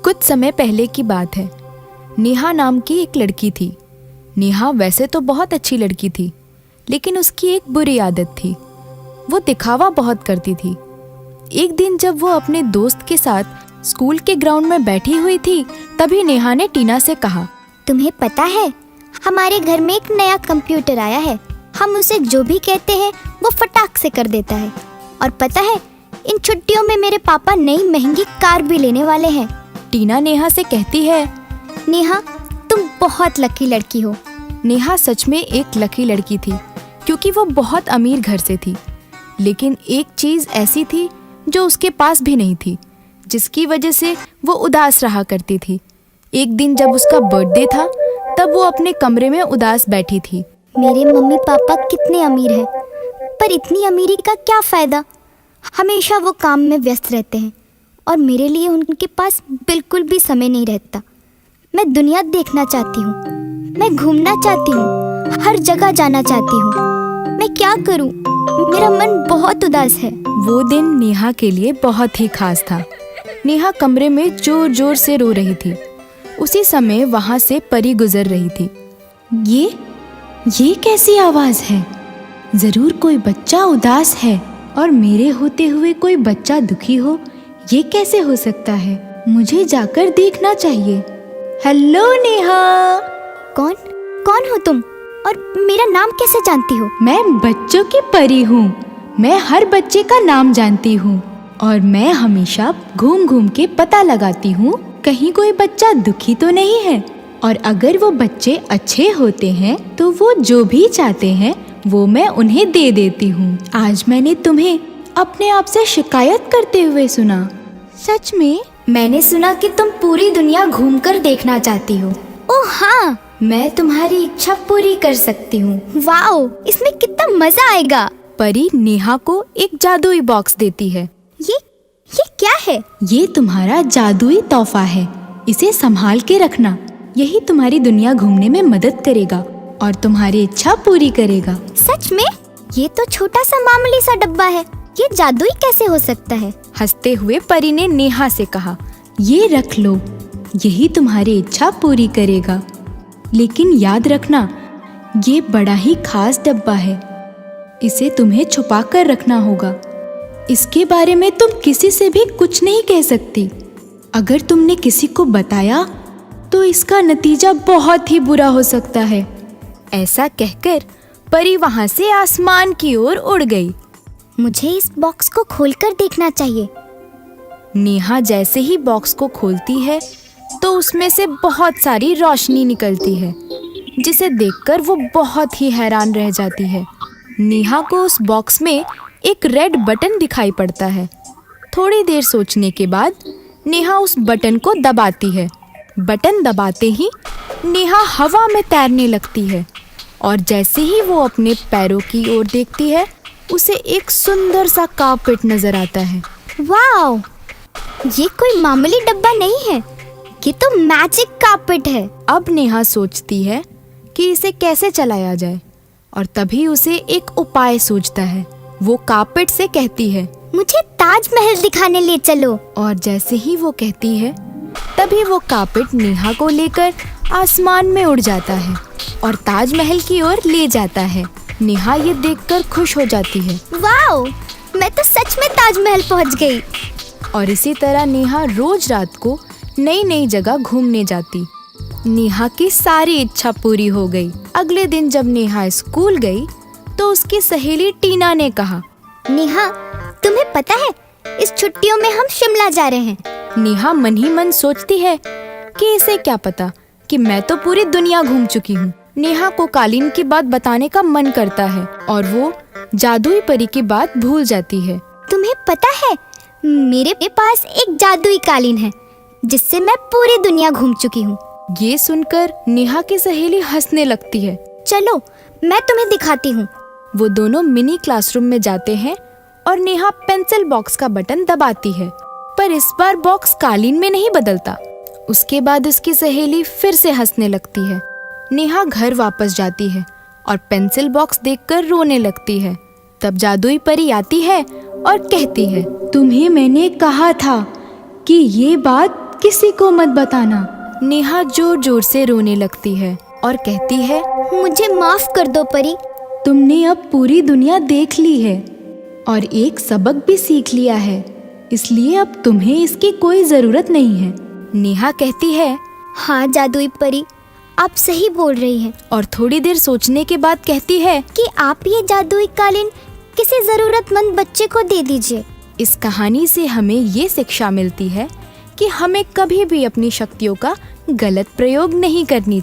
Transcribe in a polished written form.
कुछ समय पहले की बात है। नेहा नाम की एक लड़की थी। नेहा वैसे तो बहुत अच्छी लड़की थी, लेकिन उसकी एक बुरी आदत थी। वो दिखावा बहुत करती थी। एक दिन जब वो अपने दोस्त के साथ स्कूल के ग्राउंड में बैठी हुई थी, तभी नेहा ने टीना से कहा, तुम्हें पता है, हमारे घर में एक नया कंप्यूटर आया है। हम उसे जो भी कहते हैं वो फटाक से कर देता है। और पता है, इन छुट्टियों में मेरे पापा नई महंगी कार भी लेने वाले हैं। टीना नेहा से कहती है, नेहा, तुम बहुत लकी लड़की हो। नेहा सच में एक लकी लड़की थी, क्योंकि वो बहुत अमीर घर से थी। लेकिन एक चीज ऐसी थी जो उसके पास भी नहीं थी, जिसकी वजह से वो उदास रहा करती थी। एक दिन जब उसका बर्थडे था, तब वो अपने कमरे में उदास बैठी थी। मेरे मम्मी पापा कितने अमीर हैं, पर इतनी अमीरी का क्या फायदा। हमेशा वो काम में व्यस्त रहते हैं और मेरे लिए उनके पास बिल्कुल भी समय नहीं रहता। मैं दुनिया देखना चाहती हूँ, मैं घूमना चाहती हूँ, हर जगह जाना चाहती हूँ। मैं क्या करूँ? मेरा मन बहुत उदास है। वो दिन नेहा के लिए बहुत ही खास था। नेहा कमरे में जोर जोर से रो रही थी। उसी समय वहाँ से परी गुजर रही थी। ये कैसी आवाज़ है? जरूर कोई बच्चा उदास है और मेरे होते हुए कोई बच्चा दुखी हो। ये कैसे हो सकता है? मुझे जाकर देखना चाहिए। हेलो नेहा। कौन हो तुम? और मेरा नाम कैसे जानती हो? मैं बच्चों की परी हूँ। मैं हर बच्चे का नाम जानती हूँ और मैं हमेशा घूम घूम के पता लगाती हूँ कहीं कोई बच्चा दुखी तो नहीं है। और अगर वो बच्चे अच्छे होते हैं तो वो जो भी चाहते हैं वो मैं उन्हें दे देती हूँ। आज मैंने तुम्हें अपने आप से शिकायत करते हुए सुना। सच में? मैंने सुना कि तुम पूरी दुनिया घूमकर देखना चाहती हो। ओह हाँ, मैं तुम्हारी इच्छा पूरी कर सकती हूँ। वाओ, इसमें कितना मजा आएगा। परी नेहा को एक जादुई बॉक्स देती है। ये क्या है? ये तुम्हारा जादुई तोहफा है। इसे संभाल के रखना। यही तुम्हारी दुनिया घूमने में मदद करेगा और तुम्हारी इच्छा पूरी करेगा। सच में? ये तो छोटा सा मामूली सा डब्बा है। ये जादुई कैसे हो सकता है? हंसते हुए परी ने नेहा से कहा, ये रख लो, यही तुम्हारी इच्छा पूरी करेगा। लेकिन याद रखना, ये बड़ा ही खास डब्बा है। इसे तुम्हें छुपा कर रखना होगा। इसके बारे में तुम किसी से भी कुछ नहीं कह सकती। अगर तुमने किसी को बताया तो इसका नतीजा बहुत ही बुरा हो सकता है। ऐसा कहकर परी वहां से आसमान की ओर उड़ गई। मुझे इस बॉक्स को खोलकर देखना चाहिए। नेहा जैसे ही बॉक्स को खोलती है तो उसमें से बहुत सारी रोशनी निकलती है, जिसे देखकर वो बहुत ही हैरान रह जाती है। नेहा को उस बॉक्स में एक रेड बटन दिखाई पड़ता है। थोड़ी देर सोचने के बाद नेहा उस बटन को दबाती है। बटन दबाते ही नेहा हवा में तैरने लगती है और जैसे ही वो अपने पैरों की ओर देखती है, उसे एक सुंदर सा कारपेट नजर आता है। वाओ, ये कोई मामूली डब्बा नहीं है, ये तो मैजिक कारपेट है। अब नेहा सोचती है कि इसे कैसे चलाया जाए और तभी उसे एक उपाय सूझता है। वो कारपेट से कहती है, मुझे ताजमहल दिखाने ले चलो। और जैसे ही वो कहती है, तभी वो कारपेट नेहा को लेकर आसमान में उड़ जाता है और ताजमहल की ओर ले जाता है। नेहा ये देखकर खुश हो जाती है। वाओ, मैं तो सच में ताजमहल पहुंच गई। और इसी तरह नेहा रोज रात को नई नई जगह घूमने जाती। नेहा की सारी इच्छा पूरी हो गई। अगले दिन जब नेहा स्कूल गई तो उसकी सहेली टीना ने कहा, नेहा, तुम्हें पता है, इस छुट्टियों में हम शिमला जा रहे हैं। नेहा मन ही मन सोचती है कि इसे क्या पता कि मैं तो पूरी दुनिया घूम चुकी हूँ। नेहा को कालीन की बात बताने का मन करता है और वो जादुई परी की बात भूल जाती है। तुम्हें पता है, मेरे पास एक जादुई कालीन है जिससे मैं पूरी दुनिया घूम चुकी हूँ। ये सुनकर नेहा की सहेली हंसने लगती है। चलो, मैं तुम्हें दिखाती हूँ। वो दोनों मिनी क्लासरूम में जाते हैं और नेहा पेंसिल बॉक्स का बटन दबाती है, पर इस बार बॉक्स कालीन में नहीं बदलता। उसके बाद उसकी सहेली फिर से हंसने लगती है। नेहा घर वापस जाती है और पेंसिल बॉक्स देखकर रोने लगती है। तब जादुई परी आती है और कहती है, तुम्हें मैंने कहा था कि ये बात किसी को मत बताना। नेहा जोर जोर से रोने लगती है और कहती है, मुझे माफ कर दो परी। तुमने अब पूरी दुनिया देख ली है और एक सबक भी सीख लिया है, इसलिए अब तुम्हें इसकी कोई जरूरत नहीं है। नेहा कहती है, हाँ जादुई परी, आप सही बोल रही हैं। और थोड़ी देर सोचने के बाद कहती है कि आप ये जादुई कालीन किसी जरूरतमंद बच्चे को दे दीजिए। इस कहानी से हमें ये शिक्षा मिलती है कि हमें कभी भी अपनी शक्तियों का गलत प्रयोग नहीं करनी